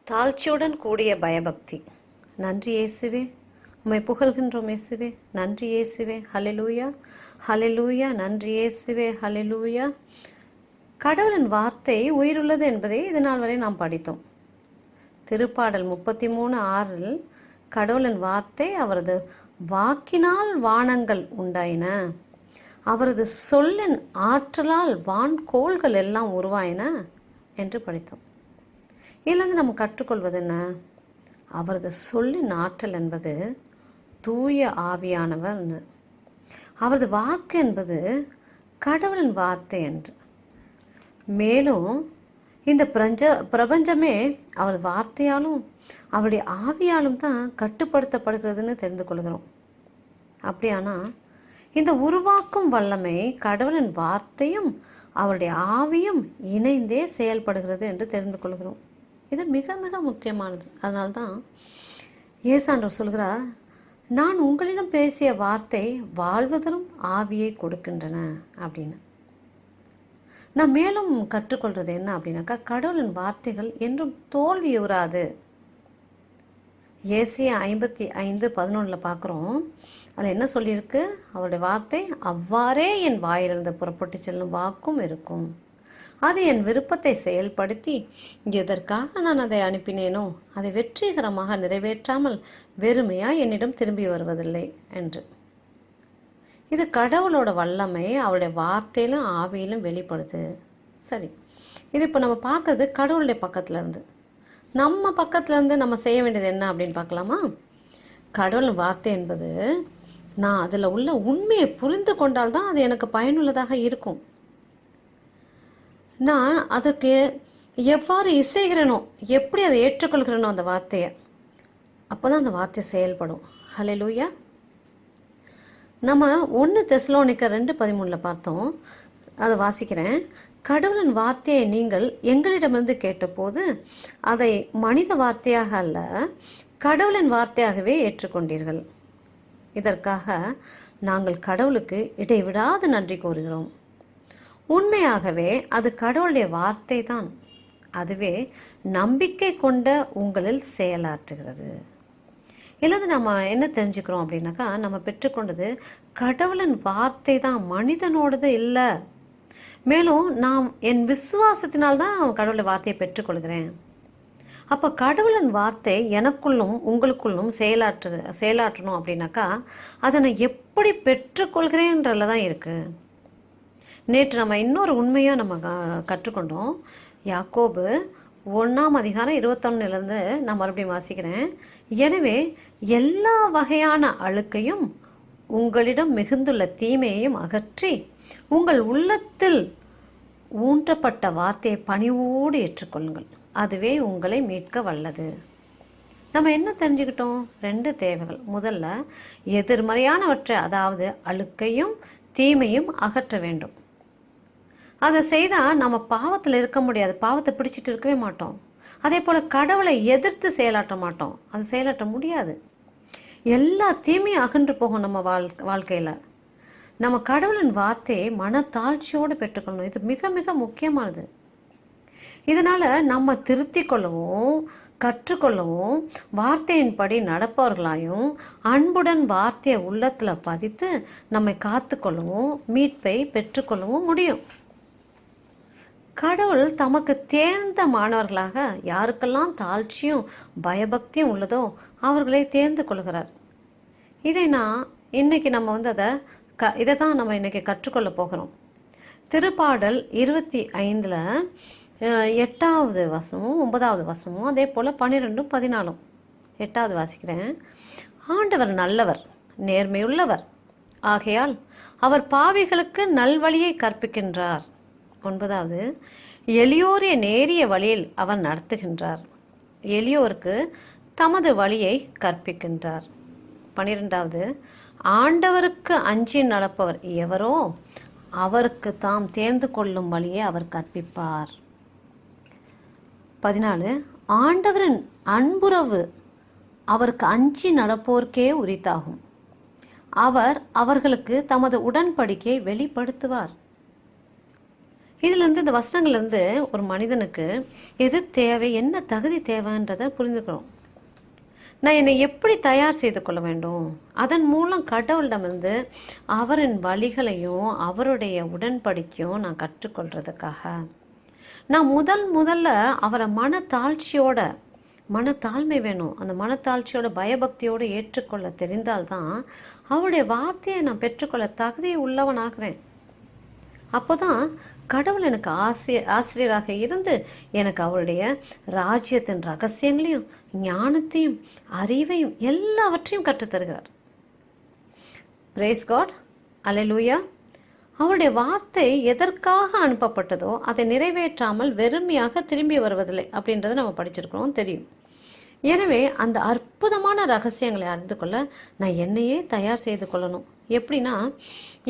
தாழ்ச்சியுடன் கூடிய பயபக்தி. நன்றி இயேசுவே, உம்மை புகழ்கின்றோம் இயேசுவே. நன்றி இயேசுவே, ஹல்லேலூயா ஹல்லேலூயா. நன்றி இயேசுவே, ஹல்லேலூயா. கடவுளின் வார்த்தை உயிருள்ளது என்பதை இதனால் வரை நாம் படித்தோம். திருப்பாடல் 33:6 கடவுளின் வார்த்தை அவரது வாக்கினால் வானங்கள் உண்டாயின, அவரது சொல்லின் ஆற்றலால் வான்கோள்கள் எல்லாம் உருவாயின என்று படித்தோம். இதிலிருந்து நம்ம கற்றுக்கொள்வது என்ன? அவரது சொல்லின் ஆற்றல் என்பது தூய ஆவியானவர், அவரது வாக்கு என்பது கடவுளின் வார்த்தை என்று. மேலும் இந்த பிரபஞ்சமே அவரது வார்த்தையாலும் அவருடைய ஆவியாலும் தான் கட்டுப்படுத்தப்படுகிறதுன்னு தெரிந்து கொள்கிறோம். அப்படியானா இந்த உருவாக்கும் வல்லமை கடவுளின் வார்த்தையும் அவருடைய ஆவியும் இணைந்தே செயல்படுகிறது என்று தெரிந்து கொள்கிறோம். இது மிக மிக முக்கியமானது. அதனால்தான் இயேசாண்டவர் சொல்கிறார், நான் உங்களிடம் பேசிய வார்த்தை வாழ்வதரும் ஆவியை கொடுக்கின்றன அப்படின்னு. நான் மேலும் கற்றுக்கொள்வது என்ன அப்படின்னாக்கா, கடவுளின் வார்த்தைகள் என்றும் தோல்வியுறாது. ஏசாயா 55:11 பார்க்குறோம். அதில் என்ன சொல்லியிருக்கு? அவருடைய வார்த்தை அவ்வாறே என் வாயிலிருந்து புறப்பட்டு செல்லும் வாக்கும் இருக்கும், அது என் விருப்பத்தை செயல்படுத்தி எதற்காக நான் அதை அனுப்பினேனோ அதை வெற்றிகரமாக நிறைவேற்றாமல் வெறுமையாக என்னிடம் திரும்பி வருவதில்லை என்று. இது கடவுளோட வல்லமை அவருடைய வார்த்தையிலும் ஆவியிலும் வெளிப்படுது. சரி, இது இப்போ நம்ம பார்க்கறது கடவுளுடைய பக்கத்துல இருந்து. நம்ம பக்கத்துல இருந்து நம்ம செய்ய வேண்டியது என்ன அப்படின்னு பார்க்கலாமா? கடவுளின் வார்த்தை என்பது நான் அதில் உள்ள உண்மையை புரிந்து கொண்டால்தான் அது எனக்கு பயனுள்ளதாக இருக்கும். நான் அதுக்கு எவ்வாறு இசைகிறேனோ, எப்படி அதை ஏற்றுக்கொள்கிறேனோ அந்த வார்த்தையை, அப்போ தான் அந்த வார்த்தை செயல்படும். ஹல்லேலூயா. நம்ம 1 தெசலோனிக்கர் 2:13 பார்த்தோம். அதை வாசிக்கிறேன். கடவுளின் வார்த்தையை நீங்கள் எங்களிடமிருந்து கேட்டபோது அதை மனித வார்த்தையாக அல்ல, கடவுளின் வார்த்தையாகவே ஏற்றுக்கொண்டீர்கள். இதற்காக நாங்கள் கடவுளுக்கு இடைவிடாது நன்றி கூறுகிறோம். உண்மையாகவே அது கடவுளுடைய வார்த்தை தான். அதுவே நம்பிக்கை கொண்ட உங்களில் செயலாற்றுகிறது. இல்லது நம்ம என்ன தெரிஞ்சுக்கிறோம் அப்படின்னாக்கா, நம்ம பெற்றுக்கொண்டது கடவுளின் வார்த்தை தான், மனிதனோடது இல்லை. மேலும் நாம் என் விசுவாசத்தினால்தான் கடவுளுடைய வார்த்தையை பெற்றுக்கொள்கிறேன். அப்போ கடவுளின் வார்த்தை எனக்குள்ளும் உங்களுக்குள்ளும் செயலாற்றணும் அப்படின்னாக்கா, அதை நான் எப்படி பெற்றுக்கொள்கிறேன்றதில் தான் இருக்குது. நேற்று நம்ம இன்னொரு உண்மையாக நம்ம கற்றுக்கொண்டோம். யாக்கோபு 1:21 நான் மறுபடியும் வாசிக்கிறேன். எனவே எல்லா வகையான அழுக்கையும் உங்களிடம் மிகுந்துள்ள தீமையையும் அகற்றி உங்கள் உள்ளத்தில் ஊன்றப்பட்ட வார்த்தையை பணிவோடு ஏற்றுக்கொள்ளுங்கள், அதுவே உங்களை மீட்க வல்லது. நம்ம என்ன தெரிஞ்சுக்கிட்டோம்? 2 தேவைகள். முதல்ல எதிர்மறையானவற்றை, அதாவது அழுக்கையும் தீமையும் அகற்ற வேண்டும். அதை செய்தால் நம்ம பாவத்தில் இருக்க முடியாது, பாவத்தை பிடிச்சிட்டு இருக்கவே மாட்டோம். அதே போல் கடவுளை எதிர்த்து செயலாற்ற மாட்டோம், அது செயலாற்ற முடியாது. எல்லா தீமையும் அகன்று போகும் நம்ம வாழ்க்கையில். நம்ம கடவுளின் வார்த்தையை மனத்தாழ்ச்சியோடு பெற்றுக்கொள்ளணும். இது மிக மிக முக்கியமானது. இதனால் நம்ம திருத்தி கொள்ளவும் கற்றுக்கொள்ளவும் வார்த்தையின்படி நடப்பவர்களாயும் அன்புடன் வார்த்தையை உள்ளத்தில் பதித்து நம்மை காத்து கொள்ளவும் மீட்பை பெற்றுக்கொள்ளவும் முடியும். கடவுள் தமக்கு தேர்ந்த மாணவர்களாக யாருக்கெல்லாம் தாழ்ச்சியும் பயபக்தியும் உள்ளதோ அவர்களை தேர்ந்து கொள்கிறார். இன்னைக்கு நம்ம இதை தான் நம்ம இன்னைக்கு கற்றுக்கொள்ள போகிறோம். திருப்பாடல் 25 8வது வசனமும் 9வது வசனமும் அதே போல் 12-14 8வது வாசிக்கிறேன். ஆண்டவர் நல்லவர், நேர்மையுள்ளவர் ஆகையால் அவர் பாவிகளுக்கு நல்வழியை கற்பிக்கின்றார். 9வது, எளியோரை நேரிய வழியில் அவர் நடத்துகின்றார், எளியோருக்கு தமது வழியை கற்பிக்கின்றார். 12வது, ஆண்டவருக்கு அஞ்சி நடப்பவர் எவரோ அவருக்கு தாம் தேர்ந்து கொள்ளும் வழியை அவர் கற்பிப்பார். 14, ஆண்டவரின் அன்புறவு அவருக்கு அஞ்சி நடப்போர்க்கே உரித்தாகும், அவர் அவர்களுக்கு தமது உடன்படிக்கையை வெளிப்படுத்துவார். இதுலேருந்து இந்த வசனங்கள்லேருந்து ஒரு மனிதனுக்கு எது தேவை, என்ன தகுதி தேவைன்றதை புரிந்துக்கிறோம். நான் என்னை எப்படி தயார் செய்து கொள்ள வேண்டும், அதன் மூலம் கடவுளிடமிருந்து அவரின் வழிகளையும் அவருடைய உடன்படிக்கையும் நான் கற்றுக்கொள்றதுக்காக நான் முதல்ல அவரை மனத்தாழ்மை வேணும். அந்த மனத்தாழ்ச்சியோட பயபக்தியோடு ஏற்றுக்கொள்ள தெரிந்தால்தான் அவருடைய வார்த்தையை நான் பெற்றுக்கொள்ள தகுதியை உள்ளவனாகிறேன். அப்போதான் கடவுள் எனக்கு ஆசிரியராக இருந்து எனக்கு அவருடைய ராஜ்யத்தின் ரகசியங்களையும் ஞானத்தையும் அறிவையும் எல்லாவற்றையும் கற்றுத்தருகிறார். பிரேஸ் காட், அல்லேலூயா. அவருடைய வார்த்தை எதற்காக அனுப்பப்பட்டதோ அதை நிறைவேற்றாமல் வெறுமையாக திரும்பி வருவதில்லை அப்படின்றத நம்ம படிச்சிருக்கிறோம், தெரியும். எனவே அந்த அற்புதமான ரகசியங்களை அறிந்து கொள்ள நான் என்னையே தயார் செய்து கொள்ளணும். எப்படின்னா,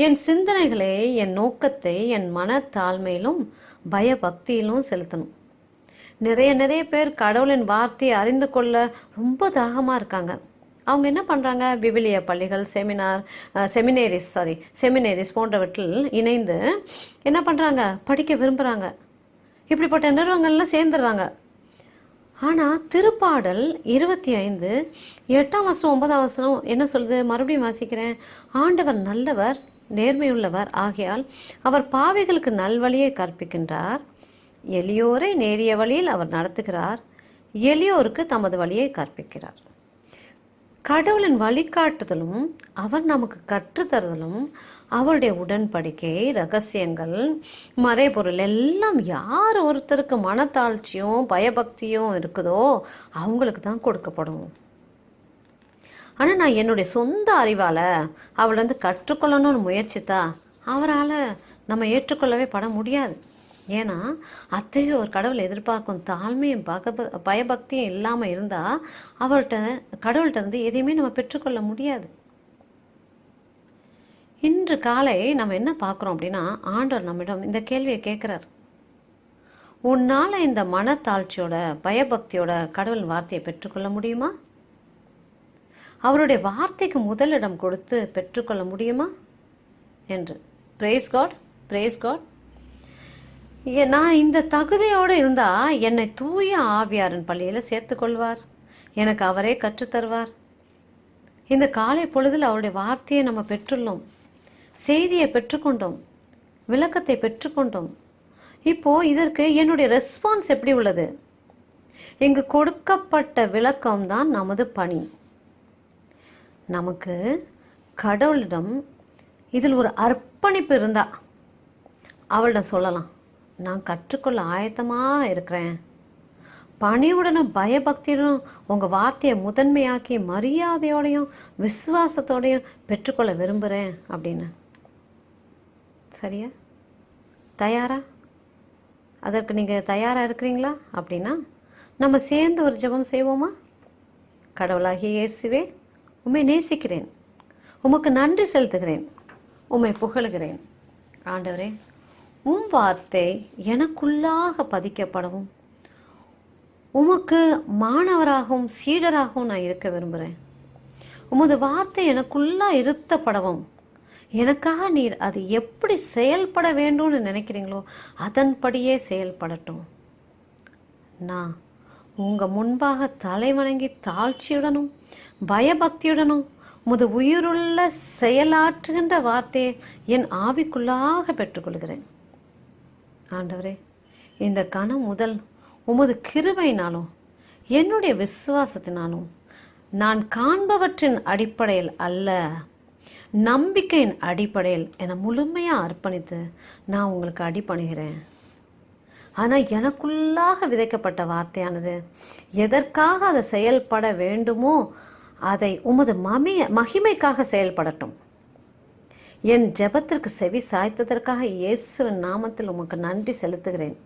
என் சிந்தனைகளை, என் நோக்கத்தை என் மனத்தாழ்மையிலும் பயபக்தியிலும் செலுத்தணும். நிறைய பேர் கடவுளின் வார்த்தையை அறிந்து கொள்ள ரொம்ப தாகமாக இருக்காங்க. அவங்க என்ன பண்ணுறாங்க, விவிலிய பள்ளிகள், செமினேரிஸ் போன்றவற்றில் இணைந்து என்ன பண்ணுறாங்க, படிக்க விரும்புகிறாங்க. இப்படிப்பட்ட நிறுவனங்கள்லாம் சேர்ந்துடுறாங்க. ஆனால் திருப்பாடல் 25 8ஆம் வசனம் 9ஆம் வசனம் என்ன சொல்லுது, மறுபடியும் வாசிக்கிறேன். ஆண்டவர் நல்லவர், நேர்மையுள்ளவர் ஆகையால் அவர் பாவிகளுக்கு நல்வழியை கற்பிக்கின்றார். எளியோரை நேரிய வழியில் அவர் நடத்துகிறார், எளியோருக்கு தமது வழியை கற்பிக்கிறார். கடவுளின் வழிகாட்டுதலும் அவர் நமக்கு கற்றுத்தருதலும் அவருடைய உடன்படிக்கை, ரகசியங்கள், மறைபொருள் எல்லாம் யார் ஒருத்தருக்கு மனத்தாழ்ச்சியும் பயபக்தியும் இருக்குதோ அவங்களுக்கு தான் கொடுக்கப்படும். ஆனால் நான் என்னுடைய சொந்த அறிவால் அவளை கற்றுக்கொள்ளணும்னு முயற்சித்தா அவரால் நம்ம ஏற்றுக்கொள்ளவே பட முடியாது. ஏன்னா அத்தகைய ஒரு கடவுளை எதிர்பார்க்கும் தாழ்மையும் பயபக்தியும் இல்லாமல் இருந்தால் கடவுள்கிட்ட இருந்து எதையுமே நம்ம பெற்றுக்கொள்ள முடியாது. இன்று காலை நம்ம என்ன பார்க்குறோம் அப்படின்னா, ஆண்டவர் நம்மிடம் இந்த கேள்வியை கேட்குறார். உன்னால் இந்த மனத்தாழ்ச்சியோட பயபக்தியோட கடவுள் வார்த்தையை பெற்றுக்கொள்ள முடியுமா? அவருடைய வார்த்தைக்கு முதலிடம் கொடுத்து பெற்றுக்கொள்ள முடியுமா என்று. Praise God, praise God. நான் இந்த தகுதியோடு இருந்தால் என்னை தூய ஆவியாரின் பள்ளியில் சேர்த்துக்கொள்வார், எனக்கு அவரே கற்றுத்தருவார். இந்த காலை பொழுதில் அவருடைய வார்த்தையை நம்ம பெற்றுள்ளோம், செய்தியை பெற்றுக்கொண்டோம், விளக்கத்தை பெற்றுக்கொண்டோம். இப்போது இதற்கு என்னுடைய ரெஸ்பான்ஸ் எப்படி உள்ளது? இங்கு கொடுக்கப்பட்ட விளக்கம்தான் நமது பணி. நமக்கு கடவுளிடம் இதில் ஒரு அர்ப்பணிப்பு இருந்தால் அவளிடம் சொல்லலாம், நான் கற்றுக்கொள்ள ஆயத்தமாக இருக்கிறேன், பணிவுடனும் பயபக்தியுடனும் உங்கள் வார்த்தையை முதன்மையாக்கி மரியாதையோடையும் விசுவாசத்தோடையும் பெற்றுக்கொள்ள விரும்புகிறேன் அப்படின்னு. சரியா? தயாரா? அதற்கு நீங்கள் தயாராக இருக்கிறீங்களா? அப்படின்னா நம்ம சேர்ந்து ஒரு ஜெபம் செய்வோமா? கடவுளாகிய இயேசுவே, உம்மை நேசிக்கிறேன், உமக்கு நன்றி செலுத்துகிறேன், உம்மை புகழுகிறேன். ஆண்டவரே, உம் வார்த்தை எனக்குள்ளாக பதிக்கப்படவும் உமக்கு மாணவராகவும் சீடராகவும் நான் இருக்க விரும்புகிறேன். உமது வார்த்தை எனக்குள்ளா இருத்தப்படவும் எனக்காக நீர் அது எப்படி செயல்பட வேண்டும்னு நினைக்கிறீங்களோ அதன்படியே செயல்படட்டும். நான் உங்கள் முன்பாக தலை வணங்கி தாழ்ச்சியுடனும் பயபக்தியுடனும் உமது உயிருள்ள செயலாற்றுகின்ற வார்த்தையை என் ஆவிக்குள்ளாக பெற்றுக்கொள்கிறேன். ஆண்டவரே, இந்த கணம் முதல் உமது கிருபையினாலும் என்னுடைய விசுவாசத்தினாலும் நான் காண்பவற்றின் அடிப்படையில் அல்ல, நம்பிக்கையின் அடிப்படையில் என்னை முழுமையாக அர்ப்பணித்து நான் உங்களுக்கு அடிபணிகிறேன். ஆனால் எனக்குள்ளாக விதைக்கப்பட்ட வார்த்தையானது எதற்காக அதை செயல்பட வேண்டுமோ அதை உமது மகிமைக்காக செயல்படட்டும். என் ஜெபத்திற்கு செவி சாய்த்ததற்காக இயேசுவின் நாமத்தில் உமக்கு நன்றி செலுத்துகிறேன்.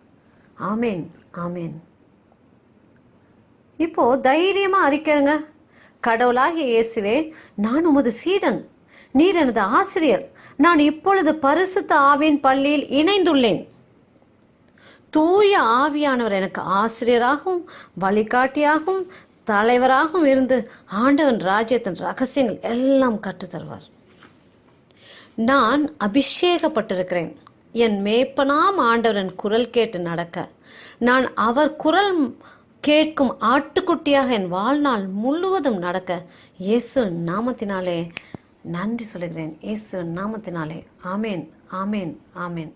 ஆமேன், ஆமேன். இப்போ தைரியமாக அறிக்கைங்க. கடவுளாகிய இயேசுவே, நான் உமது சீடன், நீர் எனது ஆசிரியர். நான் இப்பொழுது பரிசுத்த ஆவியின் பள்ளியில் இணைந்துள்ளேன். தூய ஆவியானவர் எனக்கு ஆசிரியராகவும் வழிகாட்டியாகவும் தலைவராகவும் இருந்து ஆண்டவன் ராஜ்யத்தின் ரகசியங்கள் எல்லாம் கற்றுத்தருவார். நான் அபிஷேகப்பட்டிருக்கிறேன். என் மேய்ப்பனாம் ஆண்டவரின் குரல் கேட்டு நடக்க, நான் அவர் குரல் கேட்கும் ஆட்டுக்குட்டியாக என் வாழ்நாள் முழுவதும் நடக்க இயேசு நாமத்தினாலே நன்றி சொல்கிறேன். இயேசு நாமத்தினாலே. ஆமேன், ஆமேன், ஆமேன்.